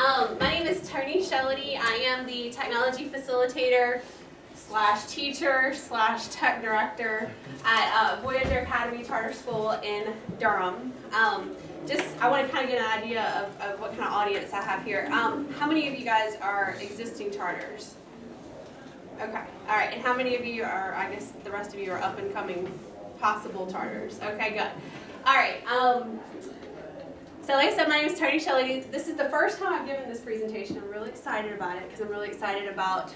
My name is Toni Shellady. I am the technology facilitator / teacher / tech director at Voyager Academy Charter School in Durham. I want to kind of get an idea of what kind of audience I have here. How many of you guys are existing charters? Okay, all right, and how many of you are, I guess the rest of you are up and coming possible charters? Okay, good. All right, so like I said, my name is Toni Shellady. This is the first time I've given this presentation. I'm really excited about it because I'm really excited about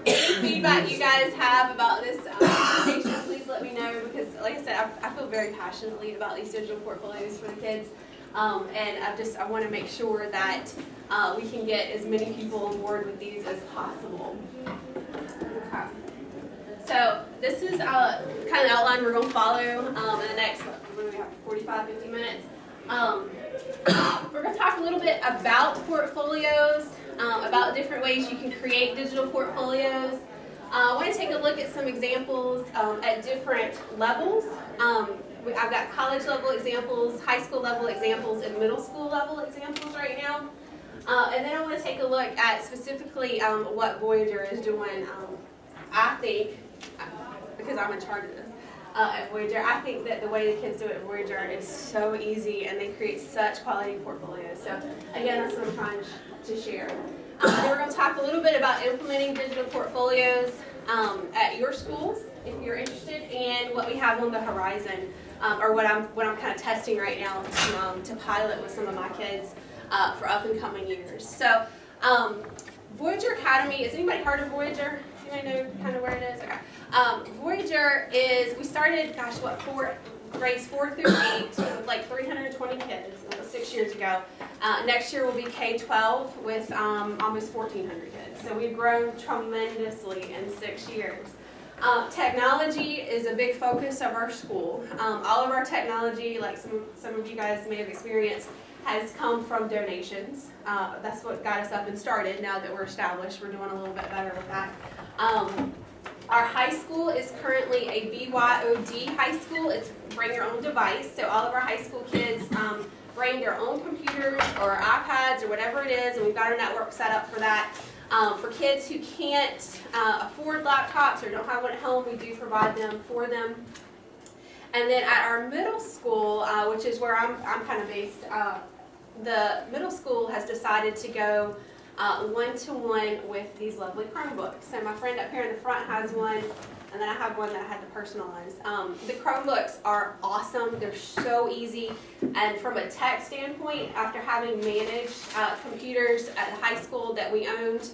any feedback you guys have about this presentation, please let me know, because like I said, I feel very passionately about these digital portfolios for the kids, and I want to make sure that we can get as many people on board with these as possible. Okay. So this is kind of the outline we're going to follow in the next, what do we have, 45, 50 minutes. We're going to talk a little bit about portfolios, about different ways you can create digital portfolios. I want to take a look at some examples at different levels. I've got college level examples, high school level examples, and middle school level examples right now. And then I want to take a look at specifically what Voyager is doing. I think, because I'm in charge of this at Voyager, I think that the way the kids do it at Voyager is so easy, and they create such quality portfolios. So again, that's what I'm trying to share. Then we're going to talk a little bit about implementing digital portfolios at your schools, if you're interested, and what we have on the horizon, or what I'm kind of testing right now to pilot with some of my kids for up and coming years. So Voyager Academy, has anybody heard of Voyager? Anybody know kind of where it is? Okay. Voyager is, we started, gosh, what, grades 4 through 8 with like 320 kids. That was 6 years ago. Next year will be K-12 with almost 1,400 kids. So we've grown tremendously in 6 years. Technology is a big focus of our school. All of our technology, like some of you guys may have experienced, has come from donations. That's what got us up and started. Now that we're established, we're doing a little bit better with that. Our high school is currently a BYOD high school. It's bring your own device. So all of our high school kids bring their own computers or iPads or whatever it is, and we've got a network set up for that. For kids who can't afford laptops or don't have one at home, we do provide them for them. And then at our middle school, which is where I'm kind of based, the middle school has decided to go one-to-one with these lovely Chromebooks. So my friend up here in the front has one, and then I have one that I had to personalize. The Chromebooks are awesome. They're so easy. And from a tech standpoint, after having managed computers at the high school that we owned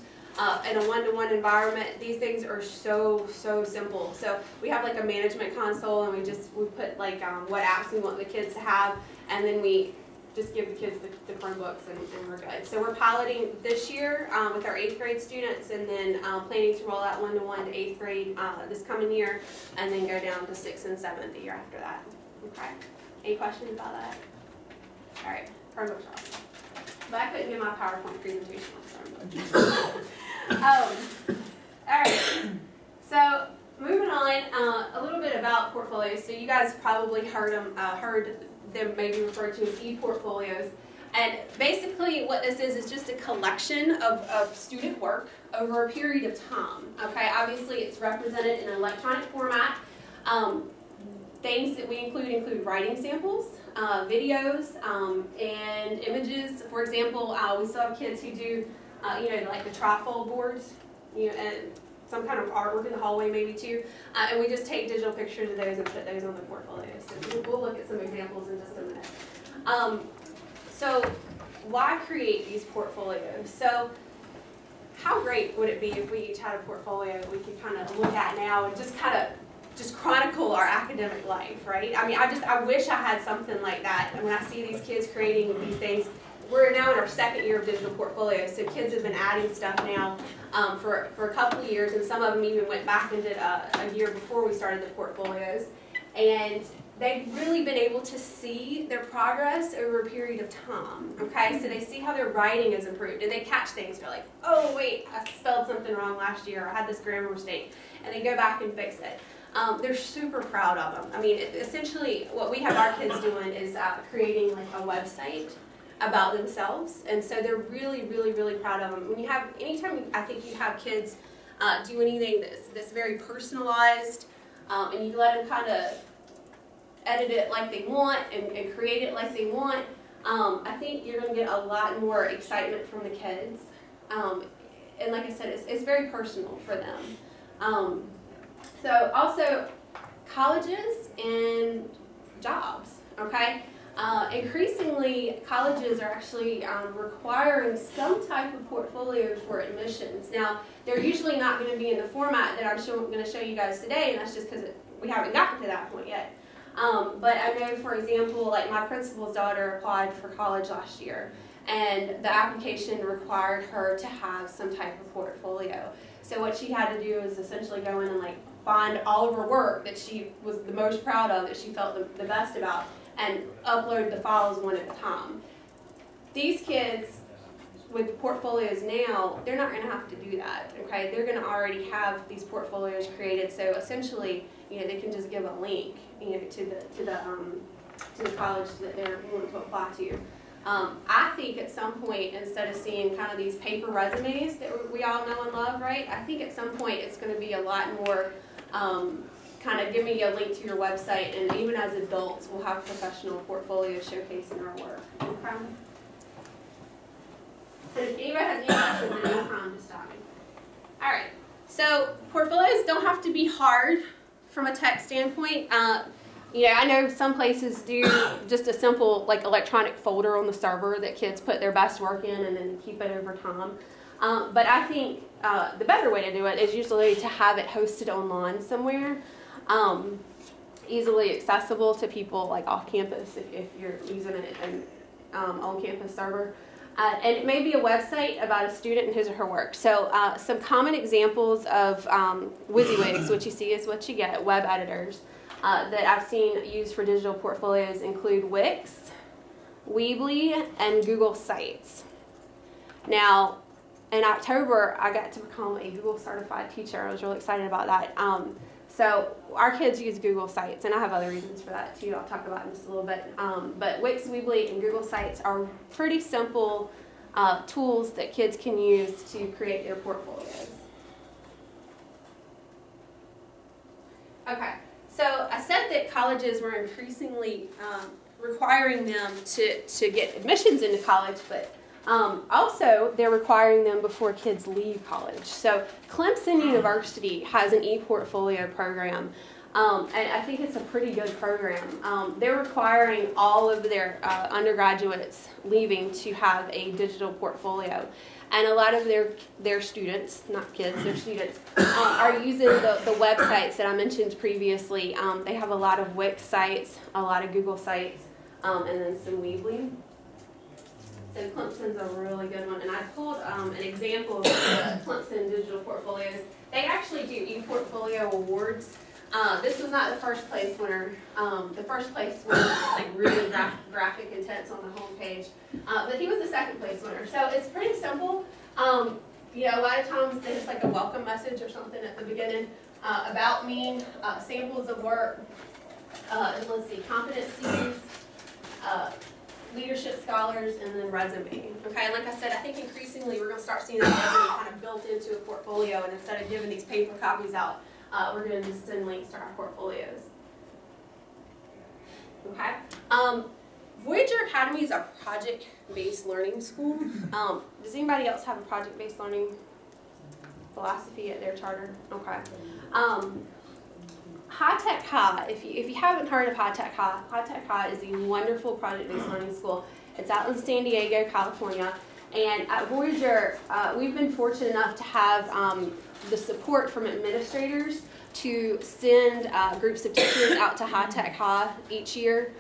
in a one-to-one environment, these things are so simple. So we have like a management console, and we put like what apps we want the kids to have, and then we just give the kids the Chromebooks, and we're good. So we're piloting this year with our 8th grade students, and then planning to roll out one-to-one to 8th grade this coming year, and then go down to 6th and 7th the year after that. Okay. Any questions about that? All right. Chromebooks are awesome. But I couldn't do my PowerPoint presentation on Chromebooks. All right. So moving on, a little bit about portfolios. So you guys probably heard them maybe referred to as e-portfolios. And basically what this is just a collection of student work over a period of time. Okay, obviously it's represented in an electronic format. Things that we include writing samples, videos, and images. For example, we still have kids who do, like the trifold boards, and some kind of artwork in the hallway maybe too. And we just take digital pictures of those and put those on the portfolios. So we'll look at some examples in just a minute. So why create these portfolios? So how great would it be if we each had a portfolio that we could kind of look at now and just chronicle our academic life, right? I mean, I wish I had something like that. And when I see these kids creating these things, we're now in our 2nd year of digital portfolios, so kids have been adding stuff now for a couple of years, and some of them even went back and did a year before we started the portfolios. And they've really been able to see their progress over a period of time, okay? So they see how their writing has improved. Did they catch things? They're like, oh wait, I spelled something wrong last year, or I had this grammar mistake, and they go back and fix it. they're super proud of them. I mean, essentially what we have our kids doing is creating like a website about themselves, and so they're really, really, really proud of them. When you have, anytime I think you have kids do anything that's very personalized, and you let them kind of edit it like they want and create it like they want, I think you're going to get a lot more excitement from the kids. And like I said, it's very personal for them. So also colleges and jobs, okay? Increasingly, colleges are actually requiring some type of portfolio for admissions. Now, they're usually not going to be in the format that I'm going to show you guys today, and that's just because we haven't gotten to that point yet. But I know, for example, like my principal's daughter applied for college last year, and the application required her to have some type of portfolio. So what she had to do is essentially go in and like find all of her work that she was the most proud of, that she felt the best about, and upload the files one at a time. These kids with portfolios now, they're not going to have to do that, okay? They're going to already have these portfolios created, so essentially, you know, they can just give a link, you know, to the college that they're wanting to apply to. I think at some point, instead of seeing kind of these paper resumes that we all know and love, right? I think at some point it's going to be a lot more kind of give me a link to your website, and even as adults, we'll have professional portfolios showcasing our work. Okay? And if anybody has any questions, then no problem, just stop me. All right. So portfolios don't have to be hard from a tech standpoint. You know, I know some places do just a simple like electronic folder on the server that kids put their best work in and then keep it over time. But I think the better way to do it is usually to have it hosted online somewhere, easily accessible to people like off campus if you're using an on-campus server. And it may be a website about a student and his or her work. So some common examples of WYSIWYGs, what you see is what you get, web editors, that I've seen used for digital portfolios include Wix, Weebly, and Google Sites. Now, in October, I got to become a Google certified teacher. I was really excited about that. So our kids use Google Sites, and I have other reasons for that too. I'll talk about in just a little bit. But Wix, Weebly, and Google Sites are pretty simple tools that kids can use to create their portfolios. Okay, so I said that colleges were increasingly requiring them to get admissions into college, but also, they're requiring them before kids leave college. So Clemson University has an e-portfolio program, and I think it's a pretty good program. They're requiring all of their undergraduates leaving to have a digital portfolio. And a lot of their students, not kids, their students, are using the websites that I mentioned previously. They have a lot of Wix sites, a lot of Google sites, and then some Weebly. So Clemson's a really good one, and I pulled an example of the Clemson digital portfolios. They actually do e-portfolio awards. This was not the first place winner. The first place winner was like really graphic intense on the homepage, but he was the second place winner. So it's pretty simple. You know, a lot of times there's like a welcome message or something at the beginning, about me, samples of work, let's see, competencies, leadership scholars, and then resume. Okay, and like I said, I think increasingly we're going to start seeing that resume kind of built into a portfolio, and instead of giving these paper copies out, we're going to just send links to our portfolios. Okay. Voyager Academy is a project-based learning school. Does anybody else have a project-based learning philosophy at their charter? Okay. High Tech High, if you haven't heard of High Tech High is a wonderful project-based learning school. It's out in San Diego, California. And at Voyager, we've been fortunate enough to have the support from administrators to send groups of teachers out to High Tech High each year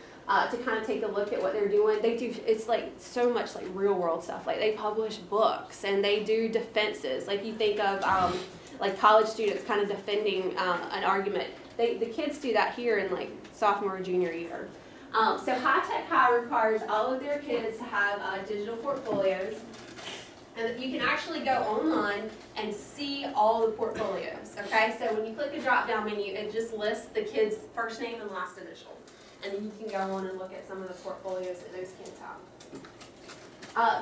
to kind of take a look at what they're doing. They do, it's like so much like real world stuff. Like they publish books and they do defenses. Like you think of like college students kind of defending an argument. The kids do that here in like sophomore or junior year. So High Tech High requires all of their kids to have digital portfolios. And you can actually go online and see all the portfolios, okay? So when you click the drop-down menu, it just lists the kid's first name and last initial. And then you can go on and look at some of the portfolios that those kids have.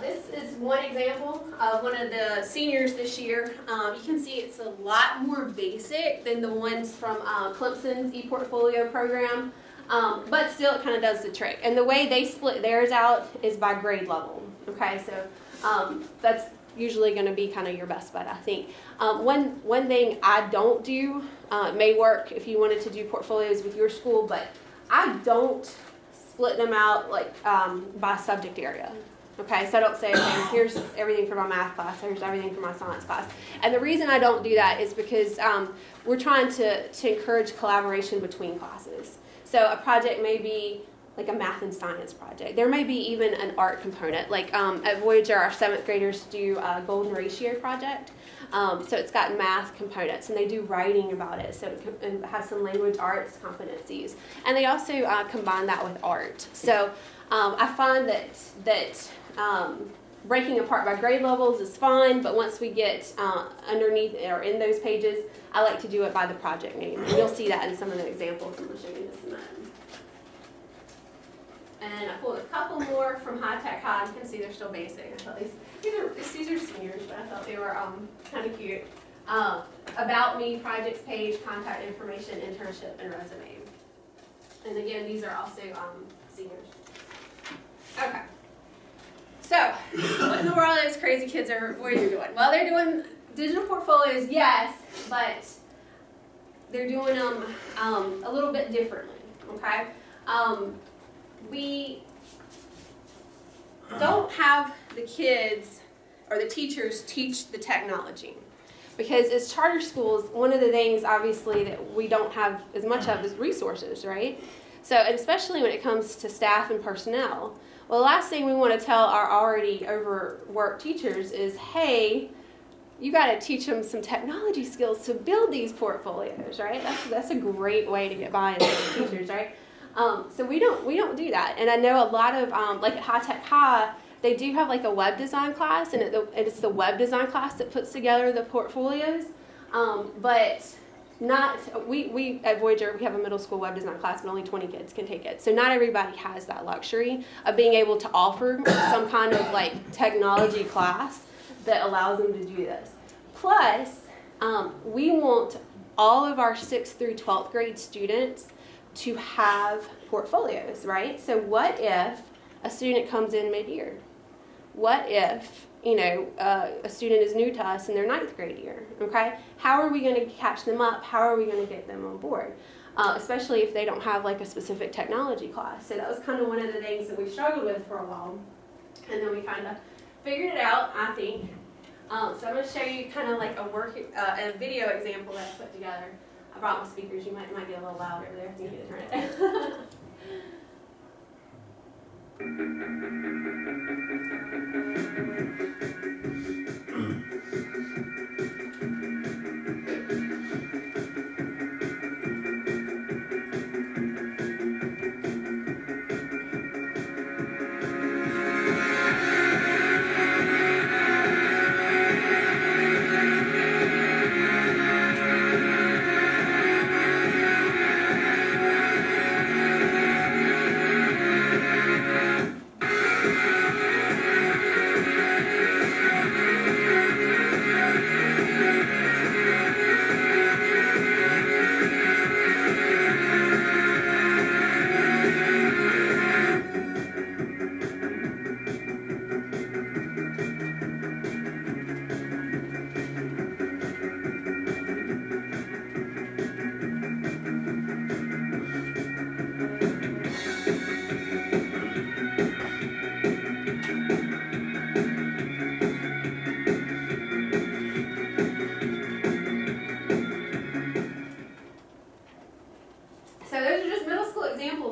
This is one example of one of the seniors this year. You can see it's a lot more basic than the ones from Clemson's ePortfolio program, but still it kind of does the trick. And the way they split theirs out is by grade level, okay? So that's usually going to be kind of your best bet, I think. One thing I don't do, it may work if you wanted to do portfolios with your school, but I don't split them out like by subject area. Okay, so I don't say, okay, here's everything for my math class, here's everything for my science class. And the reason I don't do that is because we're trying to encourage collaboration between classes. So a project may be like a math and science project. There may be even an art component. Like at Voyager, our 7th graders do a golden ratio project. So it's got math components, and they do writing about it. So it has some language arts competencies. And they also combine that with art. So I find that breaking apart by grade levels is fine, but once we get underneath or in those pages, I like to do it by the project name. And you'll see that in some of the examples I'm going to show you in just a minute. And I pulled a couple more from High Tech High. You can see they're still basic. I thought these are seniors, but I thought they were kind of cute. About me, projects page, contact information, internship, and resume. And again, these are also seniors. Okay. So, what in the world is crazy kids are Voyager doing? Well, they're doing digital portfolios, yes, but they're doing them a little bit differently, okay? We don't have the kids or the teachers teach the technology. Because as charter schools, one of the things, obviously, that we don't have as much of is resources, right? So, and especially when it comes to staff and personnel. Well, the last thing we want to tell our already overworked teachers is, hey, you got to teach them some technology skills to build these portfolios, right? That's a great way to get buy-in from the teachers, right? So we don't do that. And I know a lot of, like at High Tech High, they do have like a web design class, and it's the web design class that puts together the portfolios. But we at Voyager, we have a middle school web design class, but only 20 kids can take it. So not everybody has that luxury of being able to offer some kind of like technology class that allows them to do this. Plus, we want all of our 6th through 12th grade students to have portfolios, right? So what if a student comes in mid-year? What if, a student is new to us in their 9th grade year, okay? How are we going to catch them up? How are we going to get them on board? Especially if they don't have like a specific technology class. So that was kind of one of the things that we struggled with for a while. And then we kind of figured it out, I think. So I'm going to show you kind of like a video example that I put together. I brought my speakers. You might get a little loud over there if you need to turn it down.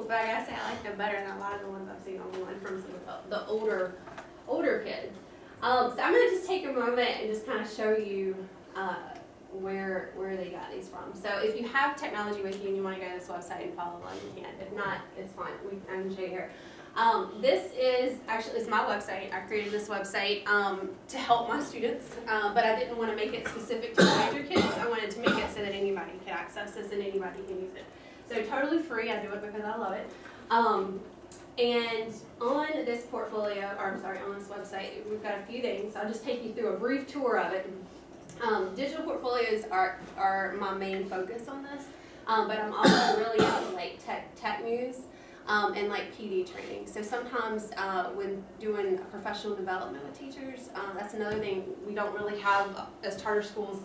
But I gotta say I like them better than a lot of the ones I've seen online from some of the older kids. So I'm gonna just take a moment and just kind of show you where they got these from. So if you have technology with you and you want to go to this website and follow along, you can. If not, it's fine. I'm gonna show you here. This is actually, it's my website. I created this website to help my students, but I didn't want to make it specific to Voyager kids. I wanted to make it so that anybody could access this and anybody can use it. So totally free. I do it because I love it. And on this portfolio, or I'm sorry, on this website, we've got a few things. I'll just take you through a brief tour of it. Digital portfolios are my main focus on this, but I'm also really into like tech news and like PD training. So sometimes when doing professional development with teachers, that's another thing we don't really have as charter schools.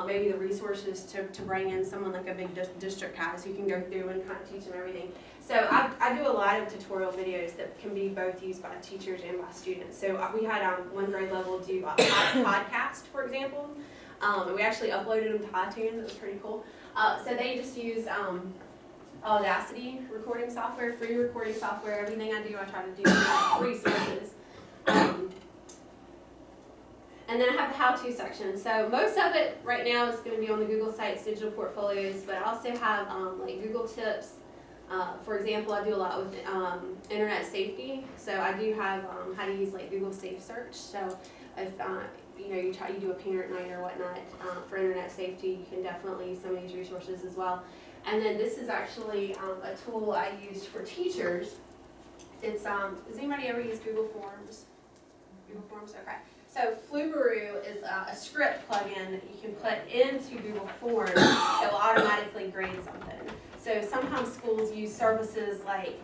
Maybe the resources to bring in someone like a big district has who can go through and kind of teach them everything. So I do a lot of tutorial videos that can be both used by teachers and by students. So we had one grade level do a podcast, for example, and we actually uploaded them to iTunes. It was pretty cool. So they just use Audacity recording software, free recording software. Everything I do, I try to do free sources. And then I have the how-to section. So most of it right now is going to be on the Google Sites digital portfolios, but I also have like Google Tips. For example, I do a lot with internet safety. So I do have how to use like Google Safe Search. So if you do a parent night or whatnot for internet safety, you can definitely use some of these resources as well. And then this is actually a tool I used for teachers. It's does anybody ever use Google Forms? Google Forms, okay. So Flubaroo is a script plugin that you can put into Google Forms that will automatically grade something. So sometimes schools use services like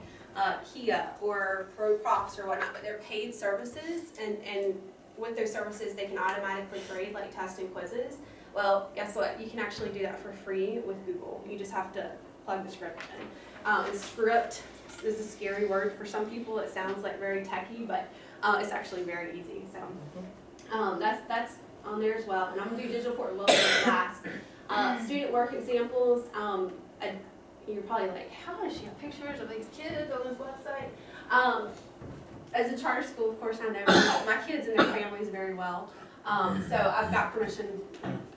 Kia or ProProfs or whatnot, but they're paid services, and with those services they can automatically grade like tests and quizzes. Well, guess what? You can actually do that for free with Google. You just have to plug the script in. And script is a scary word for some people. It sounds like very techy, but it's actually very easy. So that's on there as well. And I'm going to do digital portfolios last. Student work examples. You're probably like, how does she have pictures of these kids on this website? As a charter school, of course, I know my kids and their families very well. So I've got permission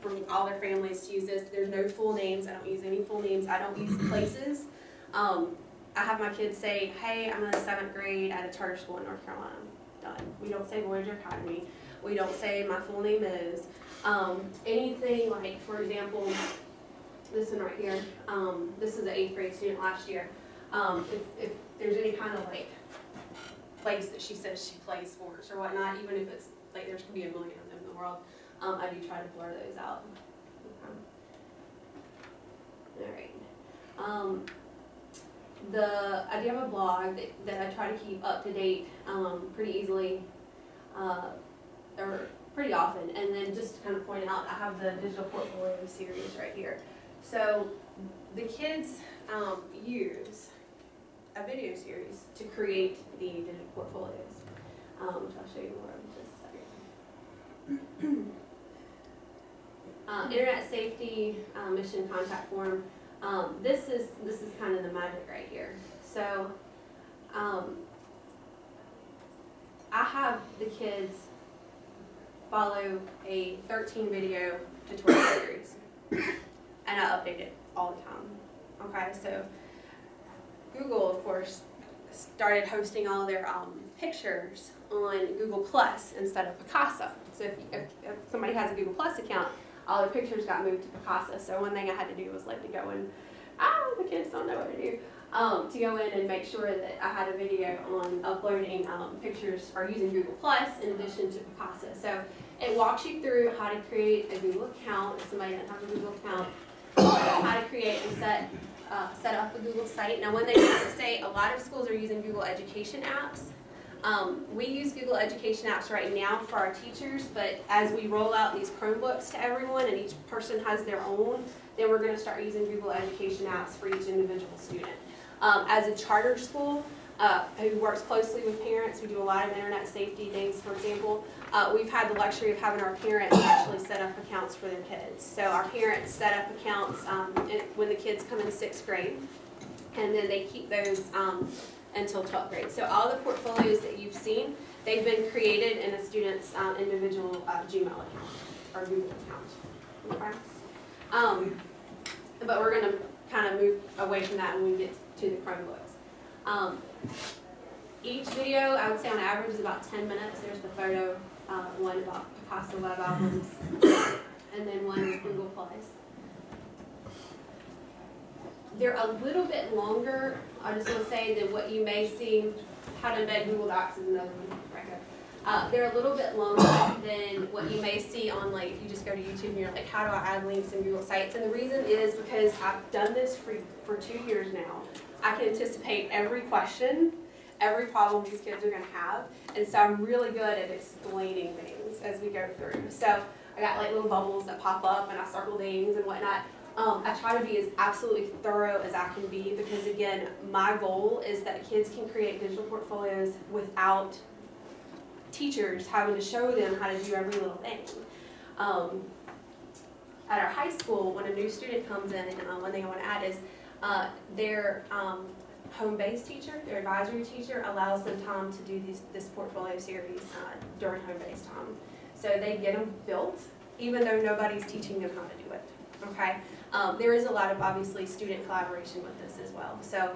from all their families to use this. There's no full names. I don't use any full names. I don't use places. I have my kids say, hey, I'm in the 7th grade at a charter school in North Carolina. Done. We don't say Voyager Academy. We don't say my full name is. Anything like, for example, this one right here. This is an 8th grade student last year. If there's any kind of like place that she says she plays sports or whatnot, even if it's like there's could be a million of them in the world, I do try to blur those out. All right. I do have a blog that I try to keep up to date pretty easily, or pretty often. And then just to kind of point out, I have the digital portfolio series right here. So the kids use a video series to create the digital portfolios, which I'll show you more in just a second. Internet safety mission contact form. This is kind of the magic right here. So I have the kids follow a 13 video tutorial series, and I update it all the time. Okay, so Google, of course, started hosting all their pictures on Google Plus instead of Picasa. So if somebody has a Google Plus account, all their pictures got moved to Picasa. So one thing I had to do was like to go and, the kids don't know what to do, to go in and make sure that I had a video on uploading pictures or using Google Plus in addition to Picasa. So it walks you through how to create a Google account if somebody doesn't have a Google account, how to create and set up a Google site. Now, one thing I have to say, a lot of schools are using Google Education apps. We use Google Education apps right now for our teachers, but as we roll out these Chromebooks to everyone and each person has their own, then we're going to start using Google Education apps for each individual student. As a charter school who works closely with parents, we do a lot of internet safety things, for example. We've had the luxury of having our parents actually set up accounts for their kids. So our parents set up accounts when the kids come in 6th grade, and then they keep those until 12th grade. So all the portfolios that you've seen, they've been created in a student's individual Gmail account or Google account. Okay? But we're going to kind of move away from that when we get to the Chromebooks. Each video, I would say on average, is about 10 minutes. There's the photo, one about Picasso web albums, and then one with Google Plus. They're a little bit longer, I just want to say, than what you may see. How to embed Google Docs is another one right here. They're a little bit longer than what you may see on, like, if you just go to YouTube and you're like, how do I add links in Google Sites? And the reason is because I've done this for 2 years now. I can anticipate every question, every problem these kids are going to have, and so I'm really good at explaining things as we go through. So I got like little bubbles that pop up, and I circle things and whatnot. I try to be as absolutely thorough as I can be because, again, my goal is that kids can create digital portfolios without teachers having to show them how to do every little thing. At our high school, when a new student comes in, one thing I want to add is their home-based teacher, their advisory teacher, allows them time to do this portfolio series during home-based time. So they get them built, even though nobody's teaching them how to do it. Okay, there is a lot of obviously student collaboration with this as well. So,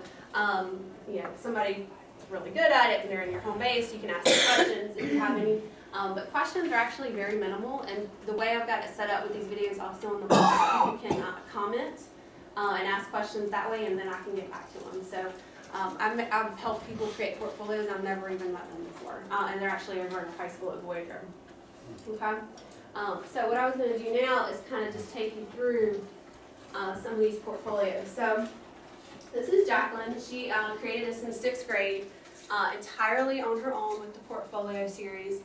you know, somebody's really good at it and they're in your home base, you can ask them questions if you have any. But questions are actually very minimal, and the way I've got it set up with these videos also on the website, you can comment and ask questions that way, and then I can get back to them. So I've helped people create portfolios I've never even met them before, and they're actually over in high school at Voyager. Okay. So what I was going to do now is kind of just take you through some of these portfolios. So this is Jacqueline. She created this in 6th grade entirely on her own with the portfolio series.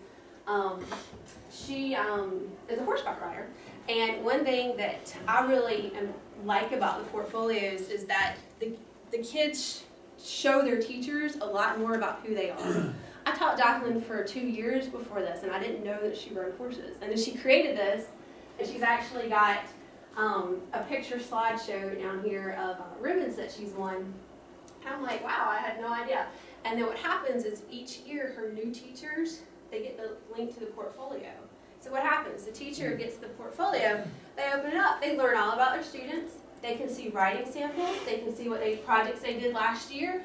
She is a horseback rider, and one thing that I really like about the portfolios is that the kids show their teachers a lot more about who they are. I taught Jacqueline for 2 years before this, and I didn't know that she rode horses. And then she created this, and she's actually got a picture slideshow down here of ribbons that she's won. And I'm like, wow, I had no idea. And then what happens is each year her new teachers, they get the link to the portfolio. So what happens? The teacher gets the portfolio, they open it up, they learn all about their students, they can see writing samples, they can see what projects they did last year,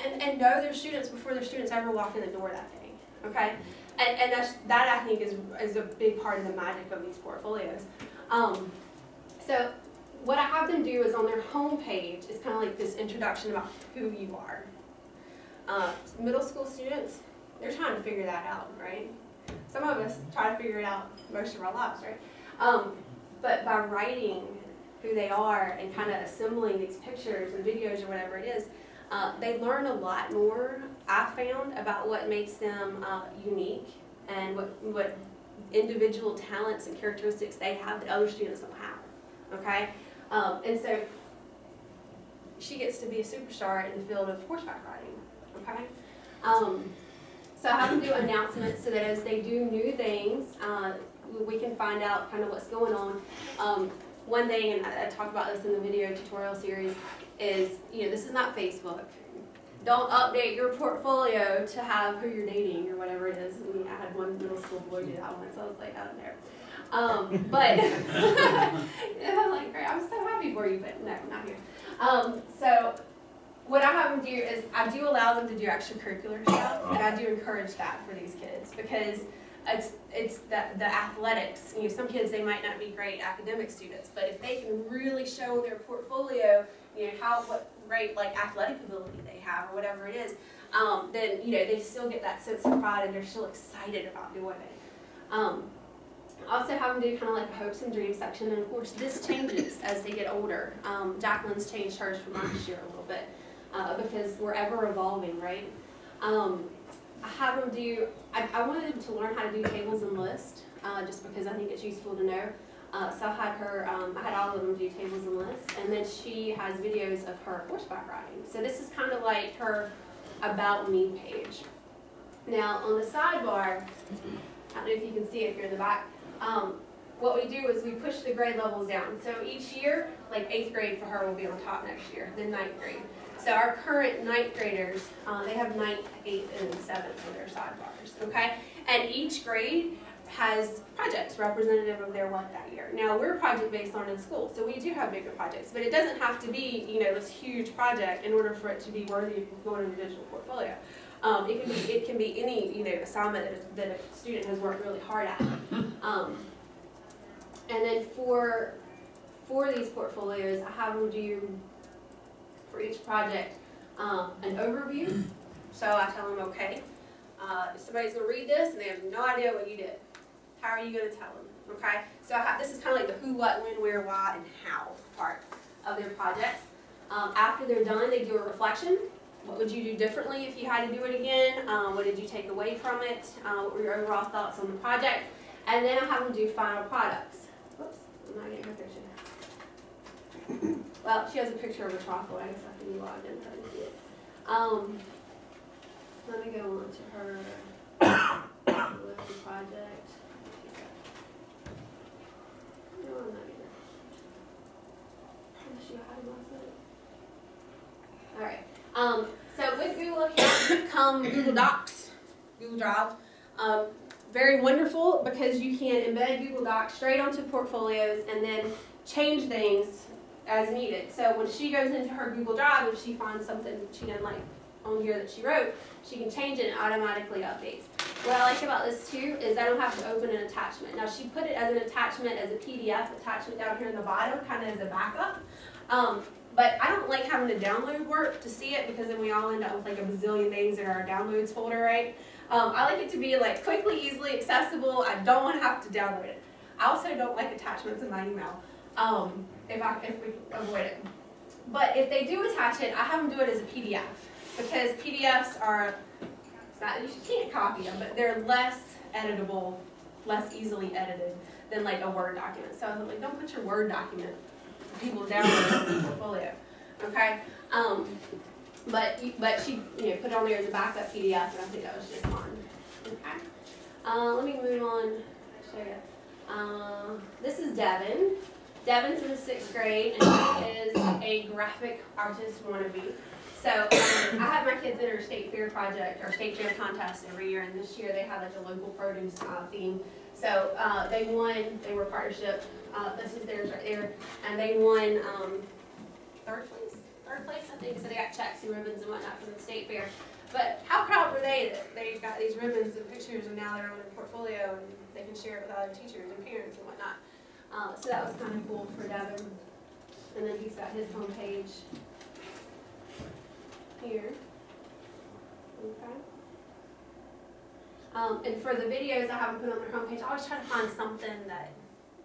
and know their students before their students ever walk in the door that day, okay? And that I think is a big part of the magic of these portfolios. So what I have them do is on their home page, it's kind of like this introduction about who you are. Middle school students, they're trying to figure that out, right? Some of us try to figure it out most of our lives, right? But by writing who they are and kind of assembling these pictures and videos or whatever it is, they learn a lot more, I found, about what makes them unique and what individual talents and characteristics they have that other students don't have, okay? And so she gets to be a superstar in the field of horseback riding, okay? So I have them do announcements so that as they do new things, we can find out kind of what's going on. One thing, and I talk about this in the video tutorial series, is, you know, this is not Facebook. Don't update your portfolio to have who you're dating or whatever it is. I mean, I had one middle school boy do that one, so I was like, I don't know. But I'm like, great, I'm so happy for you, but no, not here. So what I have them do is I do allow them to do extracurricular stuff, and I do encourage that for these kids because it's the athletics. You know, some kids, they might not be great academic students, but if they can really show their portfolio, you know, what great like athletic ability they have or whatever it is, then, you know, they still get that sense of pride and they're still excited about doing it. I also have them do kind of like a hopes and dreams section, and of course this changes as they get older. Jacqueline's changed hers from last year a little bit because we're ever evolving, right? I have them do, I wanted them to learn how to do tables and lists, just because I think it's useful to know. So I had her, I had all of them do tables and lists, and then she has videos of her horseback riding. So this is kind of like her About Me page. Now on the sidebar, I don't know if you can see it here in the back, what we do is we push the grade levels down. So each year, like 8th grade for her will be on top next year, then 9th grade. So our current 9th graders, they have 9th, 8th, and 7th on their sidebars, okay? And each grade has projects representative of their work that year. Now, we're project-based on in school, so we do have bigger projects, but it doesn't have to be, you know, this huge project in order for it to be worthy of going in the digital portfolio. It can be any assignment that a student has worked really hard at. And then for these portfolios, I have them do for each project an overview. So I tell them, okay, somebody's going to read this and they have no idea what you did. How are you going to tell them? Okay, so this is kind of like the who, what, when, where, why, and how part of their projects. After they're done, they do a reflection. What would you do differently if you had to do it again? What did you take away from it? What were your overall thoughts on the project? And then I have them do final products. Whoops, I'm not getting her picture. Well, she has a picture of a truffle. I guess I can be logged in so I can see it. Let me go on to her project. No, I'm not either. Promise you I had last night. All right. So with Google accounts come Google Docs, Google Drive. Very wonderful because you can embed Google Docs straight onto portfolios and then change things as needed. So when she goes into her Google Drive, if she finds something she didn't like on here that she wrote, she can change it and automatically updates. What I like about this too is I don't have to open an attachment. Now she put it as an attachment, as a PDF attachment down here in the bottom, kind of as a backup. But I don't like having to download work to see it because then we all end up with like a bazillion things in our downloads folder, right? I like it to be like quickly, easily accessible. I don't want to have to download it. I also don't like attachments in my email if we can avoid it. But if they do attach it, I have them do it as a PDF because PDFs are, you can't copy them, but they're less editable, less easily edited than like a Word document. So I was like, don't put your Word document people download the portfolio, okay? But she put it on there as a backup PDF, and I think that was just fun. Okay. Let me move on. Show you. This is Devon. Devon's in the 6th grade, and she is a graphic artist wannabe. So I have my kids enter a state fair project or state fair contest every year, and this year they had like a local produce theme. So they won. They were partnership. This is theirs right there, and they won 3rd place, I think. So they got checks and ribbons and whatnot from the state fair. But how proud were they that they got these ribbons and pictures, and now they're on their portfolio, and they can share it with other teachers and parents and whatnot. So that was kind of cool for Devon. And then he's got his homepage here. Okay. And for the videos I haven't put on their homepage, I always try to find something that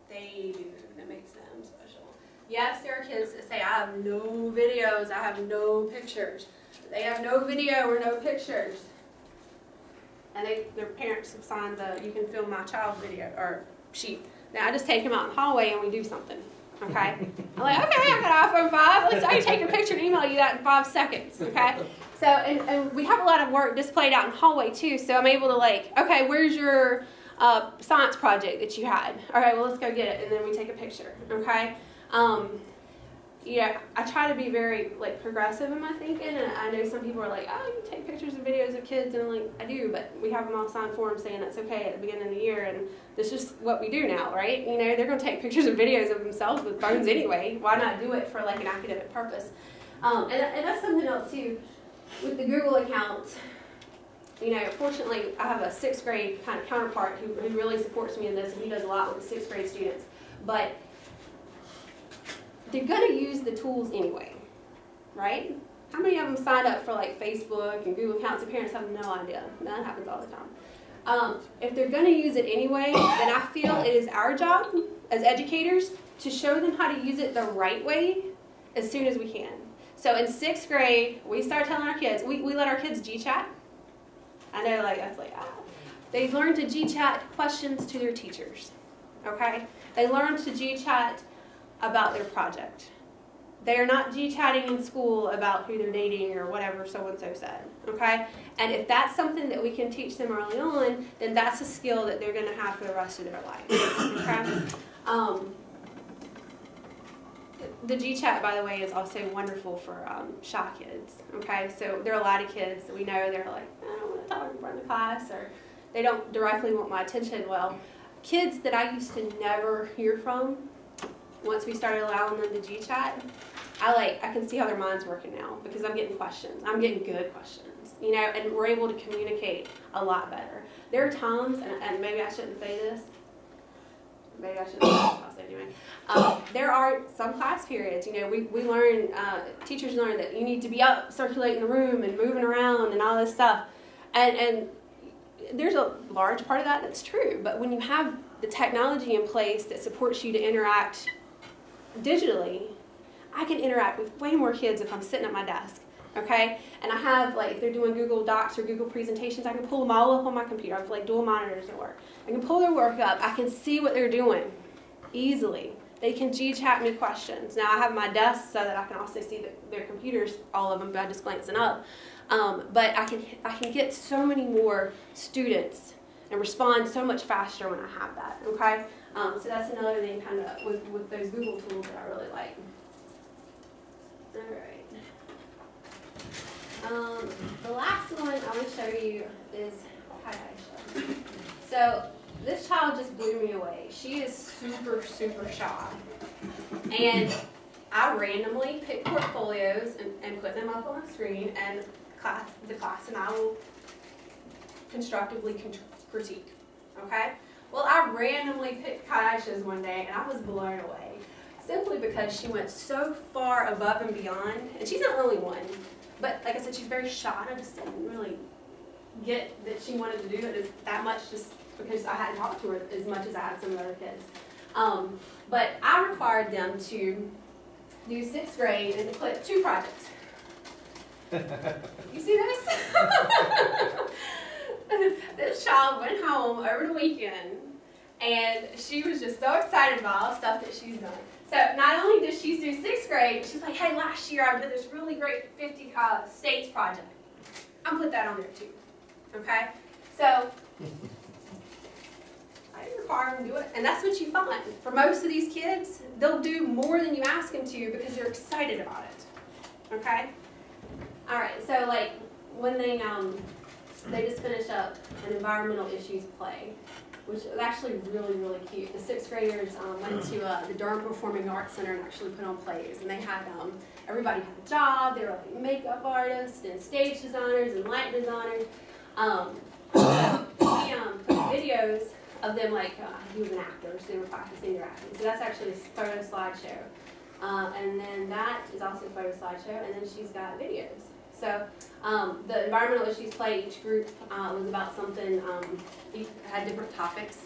they do that makes them special. Yes, there are kids that say, I have no videos, I have no pictures. They have no video or no pictures. And their parents have signed the, you can film my child video, or sheet. Now I just take them out in the hallway and we do something, okay? I'm like, okay, I got an iPhone 5, I can take a picture and email you that in 5 seconds, okay? So, and we have a lot of work displayed out in the hallway too, so I'm able to like, okay, where's your science project that you had? All right, well, let's go get it, and then we take a picture, okay? Yeah, I try to be very like progressive in my thinking, and I know some people are like, oh, you take pictures and videos of kids, and I'm like, I do, but we have them all signed forms saying that's okay at the beginning of the year, and that's just what we do now, right? You know, they're going to take pictures and videos of themselves with phones anyway. Why not do it for like an academic purpose? And that's something else too, with the Google account. You know, fortunately, I have a 6th grade kind of counterpart who really supports me in this, and he does a lot with the 6th grade students. But they're going to use the tools anyway, right? How many of them signed up for like Facebook and Google accounts and parents have no idea? That happens all the time. If they're going to use it anyway, then I feel it is our job as educators to show them how to use it the right way as soon as we can. So in 6th grade, we start telling our kids, we let our kids G-chat. I know, like, I was like, ah. They learn to G-chat questions to their teachers, okay? They learn to G-chat about their project. They are not G-chatting in school about who they're dating or whatever so-and-so said, okay? And if that's something that we can teach them early on, then that's a skill that they're going to have for the rest of their life, okay? The G-chat, by the way, is also wonderful for shy kids, okay? So there are a lot of kids that we know, they're like, I don't want to talk in front of the class, or they don't directly want my attention. Well, kids that I used to never hear from, once we started allowing them to G-chat, I can see how their mind's working now because I'm getting questions. I'm getting good questions. you know, and we're able to communicate a lot better. There are times, and maybe I shouldn't say this, maybe I shouldn't say this, I'll say it anyway. There are some class periods, you know, we learn, teachers learn that you need to be up circulating the room and moving around and all this stuff. And there's a large part of that that's true, but when you have the technology in place that supports you to interact digitally, I can interact with way more kids if I'm sitting at my desk, okay? And I have, like, if they're doing Google Docs or Google presentations, I can pull them all up on my computer. I have, like, dual monitors at work. I can pull their work up. I can see what they're doing easily. They can G-chat me questions. Now, I have my desk so that I can also see their computers, all of them, by just glancing up. But I can get so many more students and respond so much faster when I have that, okay? So that's another thing kind of with those Google tools that I really like. All right. The last one I want to show you is, so this child just blew me away. She is super, super shy. And I randomly pick portfolios and put them up on the screen, and the class and I will constructively critique, okay? Well, I randomly picked Kaisha's one day, and I was blown away, simply because she went so far above and beyond, and she's not the only one, but like I said, she's very shy, and I just didn't really get that she wanted to do it that much, just because I hadn't talked to her as much as I had some of the other kids. But I required them to do 6th grade and put 2 projects. You see this? This child went home over the weekend, and she was just so excited about all the stuff that she's done. So not only did she do 6th grade, she's like, hey, last year I did this really great 50 states project. I'll put that on there too, okay? So I didn't require them to do it, and that's what you find. For most of these kids, they'll do more than you ask them to because they're excited about it, okay? All right, so like one thing, they just finished up an environmental issues play, which was actually really, really cute. The 6th graders went to the Durham Performing Arts Center and actually put on plays. And they had, everybody had a job. They were like makeup artists and stage designers and light designers. So we put videos of them, like, he was an actor, so they were practicing their acting. So that's actually a photo slideshow. And then that is also a photo slideshow, and then she's got videos. So the environmental issues play, each group was about something, each had different topics.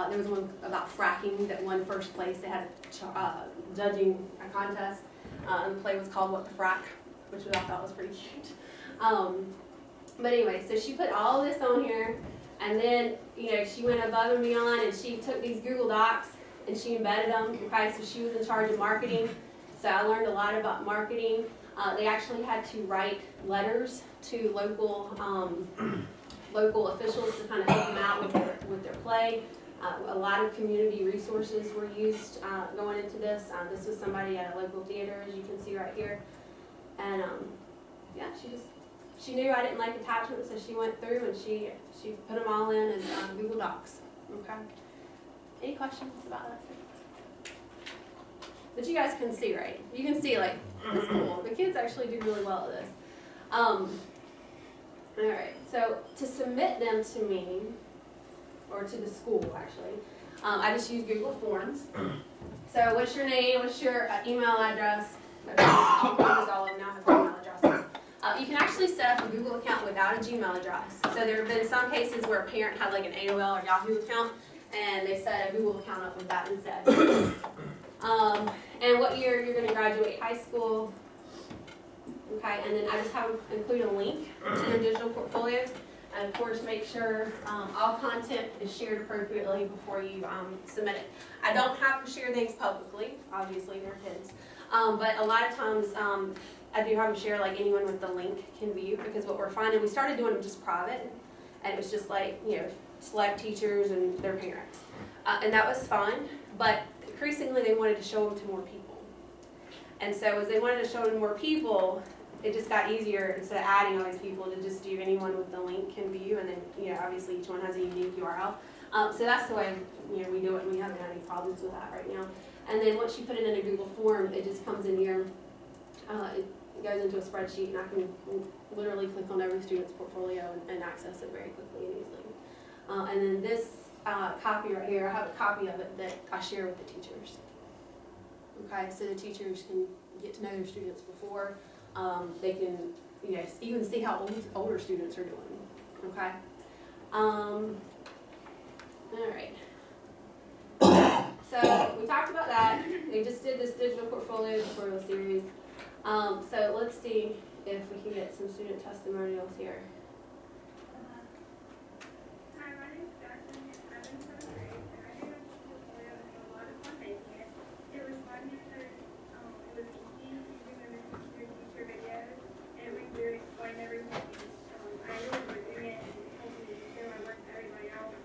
There was one about fracking that won 1st place. They had judging a contest, and the play was called What the Frack, which I thought was pretty cute. But anyway, so she put all this on here, and then, you know, she went above and beyond, and she took these Google Docs and she embedded them, okay? So she was in charge of marketing. So I learned a lot about marketing. They actually had to write letters to local officials to kind of help them out with their play. A lot of community resources were used going into this. This was somebody at a local theater, as you can see right here. And yeah, she knew I didn't like attachments, so she went through and she put them all in as Google Docs. Okay. Any questions about that? But you guys can see, right? You can see, like, it's cool. The kids actually do really well at this. All right, so to submit them to me, or to the school, actually, I just use Google Forms. So what's your name? What's your email address? All of them now have email addresses. You can actually set up a Google account without a Gmail address. So there have been some cases where a parent had like an AOL or Yahoo account, and they set a Google account up with that instead. And what year you're going to graduate high school. Okay, and then I just include a link to their digital portfolios. And of course, make sure all content is shared appropriately before you submit it. I don't have to share things publicly, obviously they're kids. But a lot of times, I do have them share, like, anyone with the link can view, because what we're finding, we started doing them just private, and it was just like, you know, select teachers and their parents. And that was fun, but increasingly they wanted to show them to more people. And so as they wanted to show them to more people, it just got easier, instead of adding all these people, to just do anyone with the link can view, and then, you know, obviously each one has a unique URL. So that's the way, you know, we do it, and we haven't had any problems with that right now. And then once you put it in a Google form, it just comes in here. it goes into a spreadsheet, and I can literally click on every student's portfolio and access it very quickly and easily. And then this copy right here, I have a copy of it that I share with the teachers. Okay, so the teachers can get to know their students before they can, even see how older students are doing. Okay. All right. So we talked about that. We just did this digital portfolio tutorial series. So let's see if we can get some student testimonials here. Hi, my name is Jackson. I'm in 7th grade, and I think my portfolio was a lot of fun making it. It was fun because it was easy using the teacher videos, and we would explain everything. I really enjoyed doing it and helping me share my work with everybody else.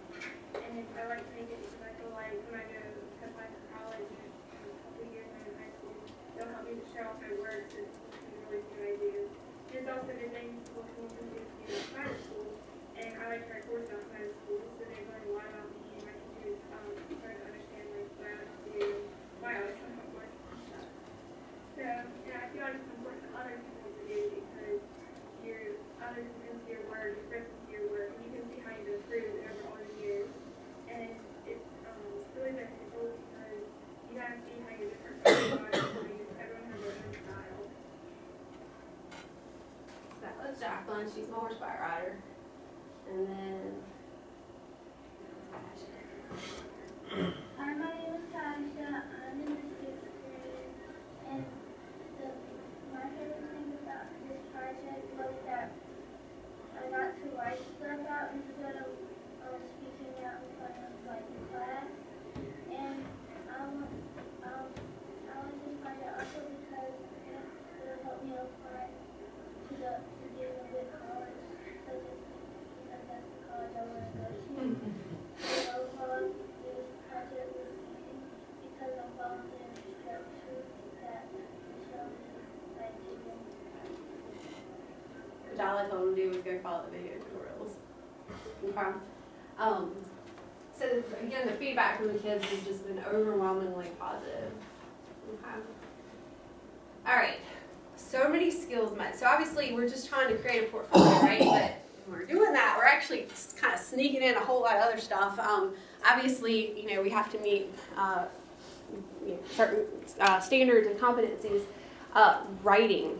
And I like to make it because I feel like when I go to apply for college in a couple of years in high school, they'll help me to show off my work so people can really see what I do. There's also the things people can do outside of school, and I like to write courses outside of school, so they learn a lot about me and my teachers start to understand like what I like to do, why I like some of my courses and stuff. So, I feel like it's important for other people to do because other people can see your work, your friends can see your work, and you can see how you've improved over all the years. And it's really beneficial because you gotta see how you're different from everybody. Everyone has their own style. So that was Jacqueline. She's my horseback rider. And then Hi, my name is Tasha. I'm in the 6th grade, and my favorite thing about this project was that I got to write stuff out instead of speaking out in front of like the class. And I was inspired also because it helped me apply to get a good college, such as because that's the college I want to go to. So overall, this project was easy because I'm following the instructions that Michelle like given. which all I told them to do was go follow the video tutorials. Okay. So again, the feedback from the kids has just been overwhelmingly positive. Okay. All right. So many skills met. So obviously we're just trying to create a portfolio, right? But when we're doing that, we're actually kind of sneaking in a whole lot of other stuff. Obviously, we have to meet certain standards and competencies. Writing.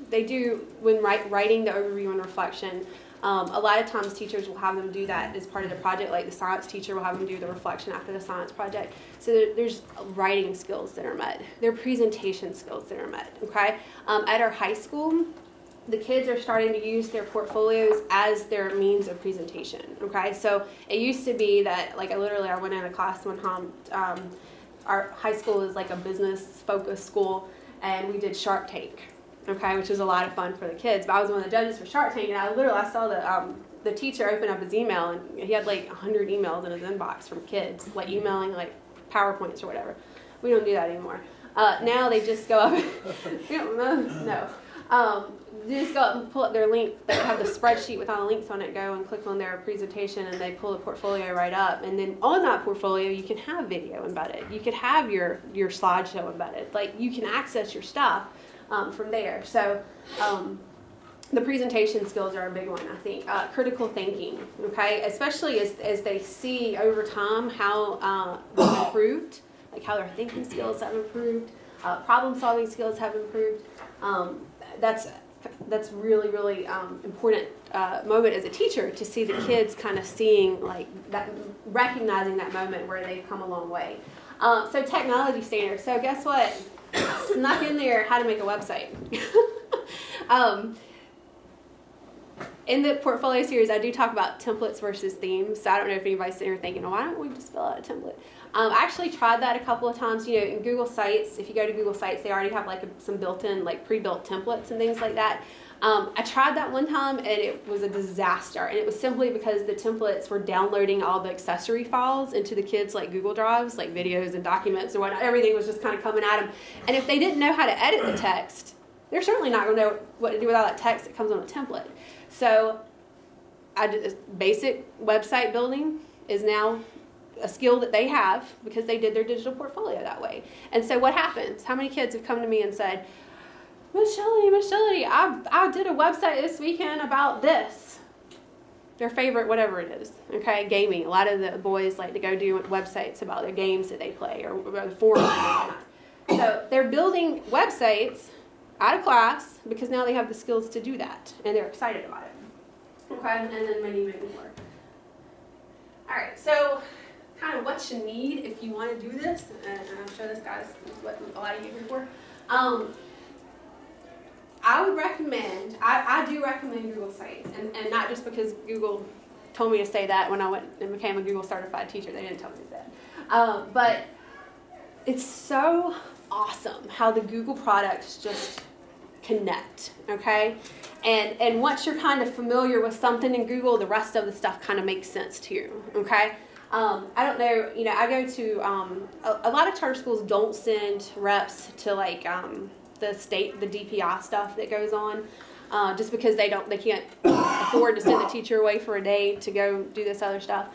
They do, when writing the overview and reflection, a lot of times teachers will have them do that as part of the project, like the science teacher will have them do the reflection after the science project. So there's writing skills that are met. There are presentation skills that are met, okay? At our high school, the kids are starting to use their portfolios as their means of presentation, okay? So it used to be that, like I went in a class one time, our high school is like a business-focused school, and we did Shark Tank. Okay, which was a lot of fun for the kids. But I was one of the judges for Shark Tank, and I saw the teacher open up his email, and he had like 100 emails in his inbox from kids, like emailing like PowerPoints or whatever. We don't do that anymore. Now they just go up. They just go up and pull up their link. They have the spreadsheet with all the links on it. Go and click on their presentation, and they pull the portfolio right up. And then on that portfolio, you can have video embedded. You could have your slideshow embedded. Like you can access your stuff. From there. So the presentation skills are a big one, I think. Critical thinking, okay? Especially as they see over time how they've improved, like how their thinking skills have improved, problem solving skills have improved. That's really, really important moment as a teacher to see the kids kind of seeing like that, recognizing that moment where they've come a long way. So technology standards. So guess what? Snuck in there how to make a website. In the portfolio series, I do talk about templates versus themes. So I don't know if anybody's sitting here thinking, why don't we just fill out a template? I actually tried that a couple of times. In Google Sites, if you go to Google Sites, they already have like some built-in, like pre-built templates and things like that. I tried that one time and it was a disaster. And it was simply because the templates were downloading all the accessory files into the kids' like Google Drives, like videos and documents and whatnot. Everything was just kind of coming at them. And if they didn't know how to edit the text, they're certainly not going to know what to do with all that text that comes on a template. So I did this basic website building is now a skill that they have because they did their digital portfolio that way. And so what happens? How many kids have come to me and said, Miss Shellady, I did a website this weekend about this. Their favorite, whatever it is, okay, gaming. A lot of the boys like to go do websites about the games that they play or the forums. So they're building websites out of class because now they have the skills to do that, and they're excited about it. Okay, and then many more. All right, so kind of what you need if you want to do this, and I'm sure this guys what a lot of you here for. I would recommend, I do recommend Google Sites, and not just because Google told me to say that when I went and became a Google certified teacher. They didn't tell me that. But it's so awesome how the Google products just connect, okay? And once you're kind of familiar with something in Google, the rest of the stuff kind of makes sense to you, okay? I don't know, you know, I go to, a lot of charter schools don't send reps to like, the DPI stuff that goes on, just because they can't afford to send the teacher away for a day to go do this other stuff.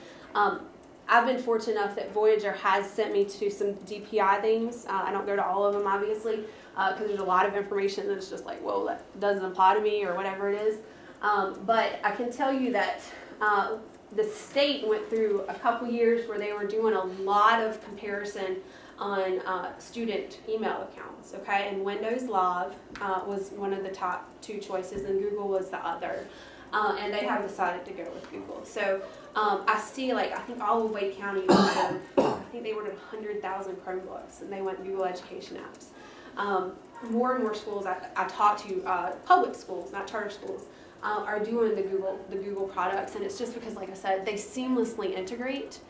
I've been fortunate enough that Voyager has sent me to some DPI things. I don't go to all of them, obviously, because there's a lot of information that's just like, whoa, that doesn't apply to me or whatever it is. But I can tell you that the state went through a couple years where they were doing a lot of comparison on student email accounts, okay? And Windows Live was one of the top 2 choices, and Google was the other. And they have decided to go with Google. So I see, like, I think all of Wake County ordered, I think they ordered 100,000 Chromebooks, and they went Google Education apps. More and more schools I talk to, public schools, not charter schools, are doing the Google products, and it's just because, like I said, they seamlessly integrate.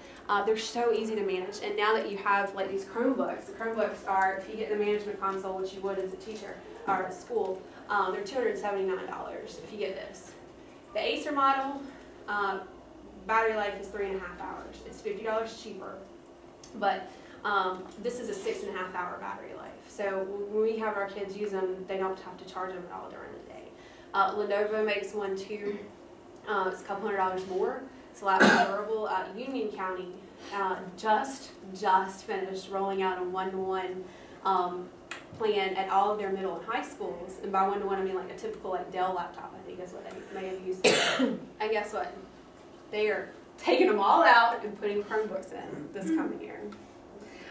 They're so easy to manage, and now that you have like these Chromebooks, the Chromebooks are, if you get the management console, which you would as a teacher or a school, they're $279 if you get this. The Acer model, battery life is 3.5 hours. It's $50 cheaper, but this is a 6.5 hour battery life. So when we have our kids use them, they don't have to charge them at all during the day. Lenovo makes one too. It's a couple $100 more. It's a lot more durable. Union County just finished rolling out a one-to-one plan at all of their middle and high schools. And by one-to-one, I mean like a typical like Dell laptop, I think is what they may have used. And guess what? They are taking them all out and putting Chromebooks in this coming year.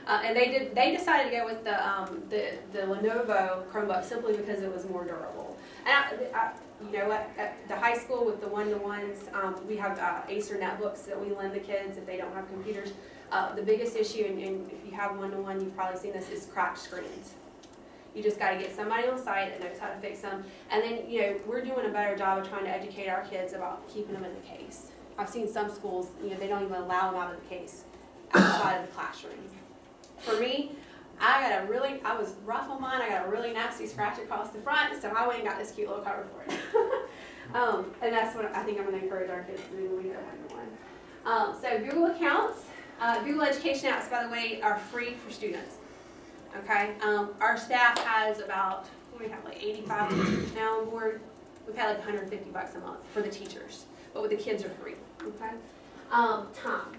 And they decided to go with the Lenovo Chromebook simply because it was more durable. And you know what, at the high school with the one-to-ones, we have Acer netbooks that we lend the kids if they don't have computers. The biggest issue, and if you have one-to-one, you've probably seen this, is cracked screens. You just got to get somebody on site that knows how to fix them. And then, you know, we're doing a better job of trying to educate our kids about keeping them in the case. I've seen some schools, you know, they don't even allow them out of the case outside of the classroom. For me, I was rough on mine. I got a really nasty scratch across the front, so I went and got this cute little cover for it. And that's what I think I'm going to encourage our kids to do when we go one-to-one. So Google accounts, Google Education apps, by the way, are free for students. Okay, our staff has about, what do we have, like 85 teachers now on board. We pay like $150 a month for the teachers, but with the kids are free. Okay, time,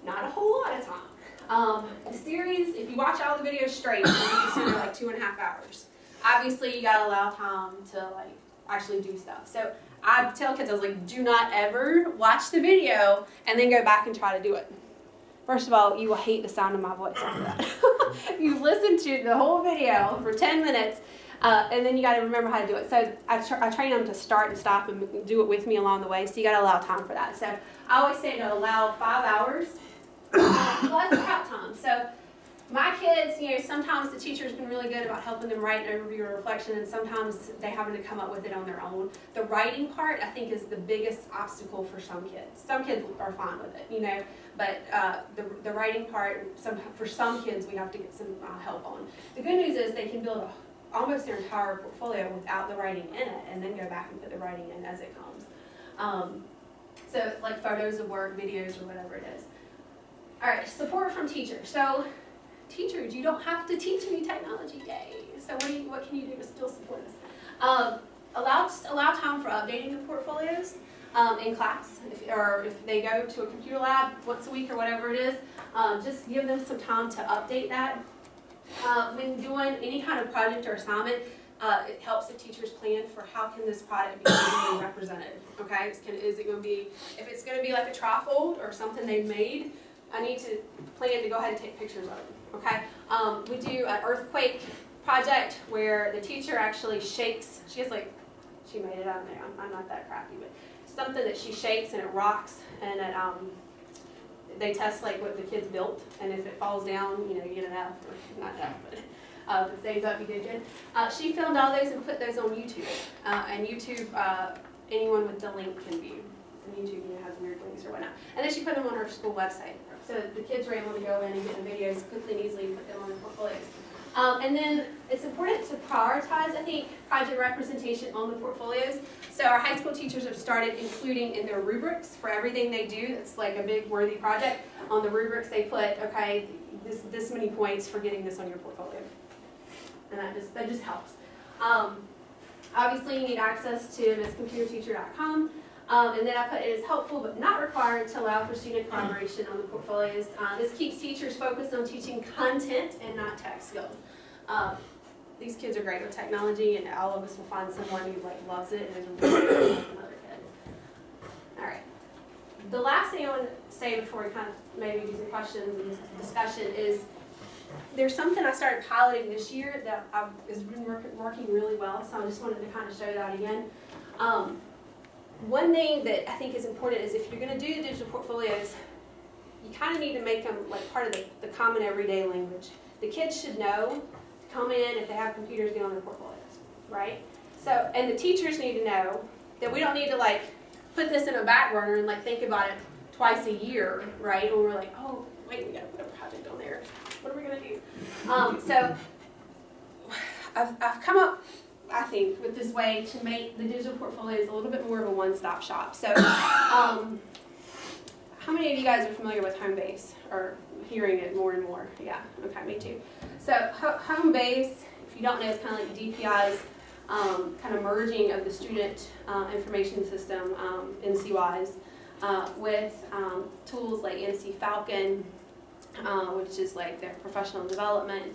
not a whole lot of time. The series, if you watch all the videos straight, you can consider like 2.5 hours. Obviously, you gotta allow time to like actually do stuff. So I tell kids, I was like, do not ever watch the video and then go back and try to do it. First of all, you will hate the sound of my voice after that. You listen to the whole video for 10 minutes, and then you got to remember how to do it. So I train them to start and stop and do it with me along the way, so you got to allow time for that. So I always say to allow 5 hours plus prep time. So my kids, you know, sometimes the teacher's been really good about helping them write an overview or reflection, and sometimes they're having to come up with it on their own. The writing part, I think, is the biggest obstacle for some kids. Some kids are fine with it, you know, but the writing part, for some kids, we have to get some help on. The good news is they can build almost their entire portfolio without the writing in it, and then go back and put the writing in as it comes. So like photos of work, videos, or whatever it is. All right, support from teachers. So teachers, you don't have to teach any technology. Yay. So what can you do to still support us? Allow time for updating the portfolios in class, if they go to a computer lab once a week or whatever it is, just give them some time to update that. When doing any kind of project or assignment, It helps the teachers plan for how can this product be visually represented, okay? Is it going to be, if it's going to be like a trifold or something they've made, I need to plan to go ahead and take pictures of it, okay? We do an earthquake project where the teacher actually shakes, she has like, she made it out there, I'm not that crafty, but something that she shakes and it rocks, and it, they test like what the kids built, and if it falls down, you know, you get an F, or not F, but if it stays up, you did good. She filmed all those and put those on YouTube, and YouTube, anyone with the link can view. And YouTube, you know, has weird links or whatnot. And then she put them on her school website, so the kids were able to go in and get the videos quickly and easily and put them on their portfolios. And then it's important to prioritize, I think, project representation on the portfolios. So our high school teachers have started including in their rubrics for everything they do. It's like a big worthy project. On the rubrics they put, okay, this many points for getting this on your portfolio. And that just helps. Obviously you need access to mscomputerteacher.com. And then I put it is helpful but not required to allow for student collaboration on the portfolios. This keeps teachers focused on teaching content and not tech skills. These kids are great with technology, and all of us will find someone who loves it and is really good with another kid. All right. The last thing I want to say before we kind of maybe do some questions and discussion is there's something I started piloting this year that has been working really well, so I just wanted to kind of show that again. One thing that I think is important is if you're going to do the digital portfolios, you kind of need to make them like part of the common everyday language. The kids should know to come in, if they have computers, get on their portfolios, right? So, and the teachers need to know that we don't need to like put this in a back burner and like think about it twice a year, right? When we're like, oh, wait, we got to put a project on there. What are we going to do? So I've come up, I think, with this way to make the digital portfolios a little bit more of a one-stop shop. So how many of you guys are familiar with Homebase or hearing it more and more? Yeah, okay, me too. So Homebase, if you don't know, it's kind of like DPI's kind of merging of the student information system, NC-wise, with tools like NC Falcon, which is like their professional development,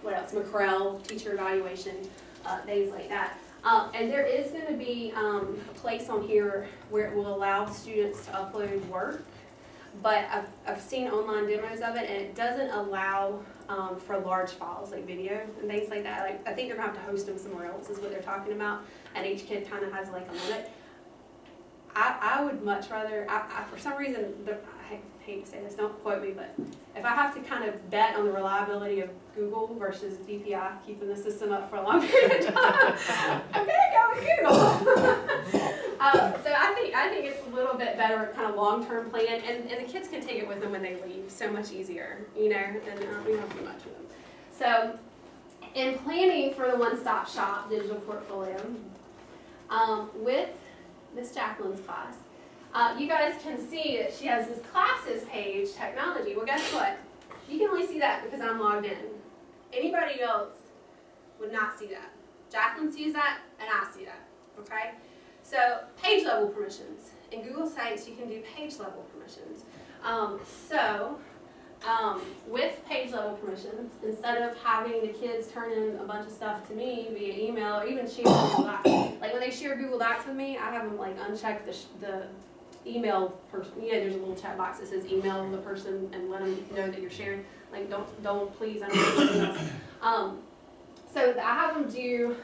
what else, McCrell, teacher evaluation, things like that. And there is going to be a place on here where it will allow students to upload work, but I've seen online demos of it, and it doesn't allow for large files like video and things like that. Like, I think they're going to have to host them somewhere else is what they're talking about, and each kid kind of has like a limit. I would much rather, for some reason, I hate to say this, don't quote me, but if I have to kind of bet on the reliability of Google versus DPI keeping the system up for a long period of time, I'm going to go with Google. So I think it's a little bit better kind of long-term plan, and the kids can take it with them when they leave, so much easier, you know, and we don't do much with them. So in planning for the one-stop shop digital portfolio, with Miss Jacqueline's class, you guys can see that she has this classes page, technology. Well, guess what? You can only see that because I'm logged in. Anybody else would not see that. Jacqueline sees that, and I see that, okay? So page level permissions. In Google Sites, you can do page level permissions. With page level permissions, instead of having the kids turn in a bunch of stuff to me via email or even share Google Docs, like when they share Google Docs with me, I have them like uncheck the email person. You know, there's a little chat box that says email the person and let them know that you're sharing. Like, don't please, I don't know. So I have them do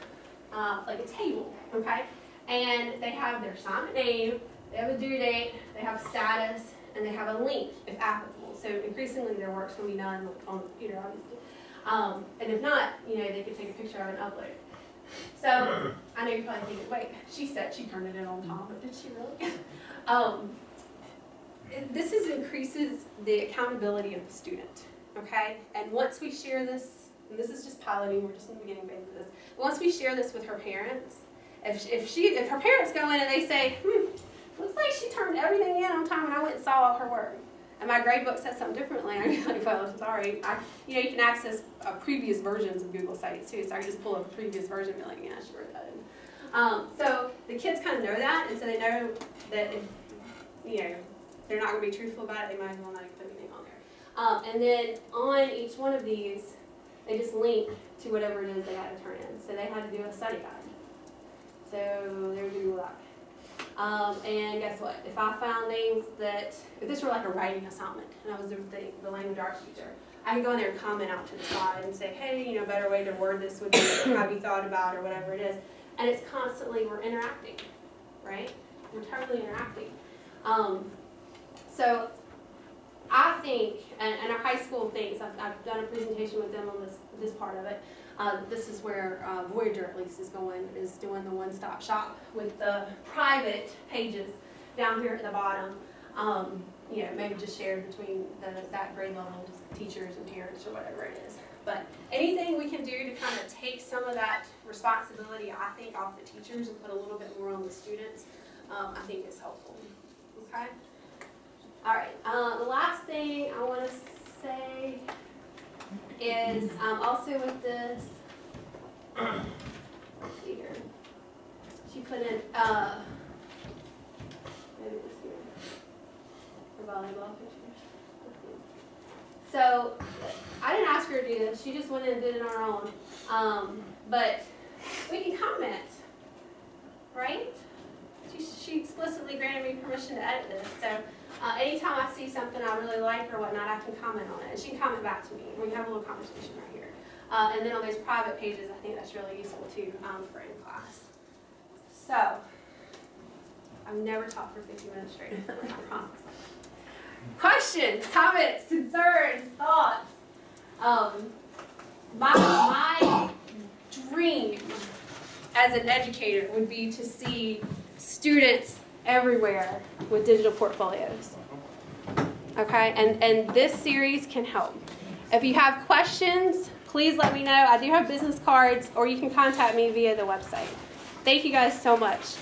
like a table, okay? And they have their assignment name, they have a due date, they have status, and they have a link if applicable. So increasingly their work's going to be done on the computer, obviously. And if not, you know, they could take a picture of it and upload it. So I know you're probably thinking, wait, she said she turned it in on time, but did she really? This increases the accountability of the student, okay? And once we share this, and this is just piloting, we're just in the beginning phase of this. Once we share this with her parents, if her parents go in and they say, looks like she turned everything in on time and I went and saw all her work, and my grade book says something differently, I'd be like, well, sorry. You know, you can access previous versions of Google Sites too, so I can just pull up a previous version and be like, yeah, she wrote that in. So the kids kind of know that, and so they know that if, you know, they're not going to be truthful about it, they might as well not put anything on there. And then on each one of these, they just link to whatever it is they had to turn in. So they had to do a study guide. So they were doing that. And guess what? If I found names that, if this were like a writing assignment, and I was the language arts teacher, I could go in there and comment out to the side and say, hey, you know, better way to word this would be, have you thought about, or whatever it is. And it's constantly, we're interacting, right? We're totally interacting. So I think, and our high school thinks, I've done a presentation with them on this part of it. This is where Voyager at least is doing the one-stop shop with the private pages down here at the bottom. You know, maybe just shared between that grade level teachers and parents or whatever it is. But anything we can do to kind of take some of that responsibility, I think, off the teachers and put a little bit more on the students, I think is helpful. Okay? All right. The last thing I want to say is also with this, let's see here. She put in, maybe this here, for volleyball pictures. So I didn't ask her to do this. She just went in and did it on her own. But we can comment, right? She explicitly granted me permission to edit this. So anytime I see something I really like or whatnot, I can comment on it. And she can comment back to me. We can have a little conversation right here. And then on those private pages, I think that's really useful too for in class. So I've never taught for 50 minutes straight, I promise. Questions, comments, concerns, thoughts. My dream as an educator would be to see students everywhere with digital portfolios. Okay, and this series can help. If you have questions, please let me know. I do have business cards, or you can contact me via the website. Thank you guys so much.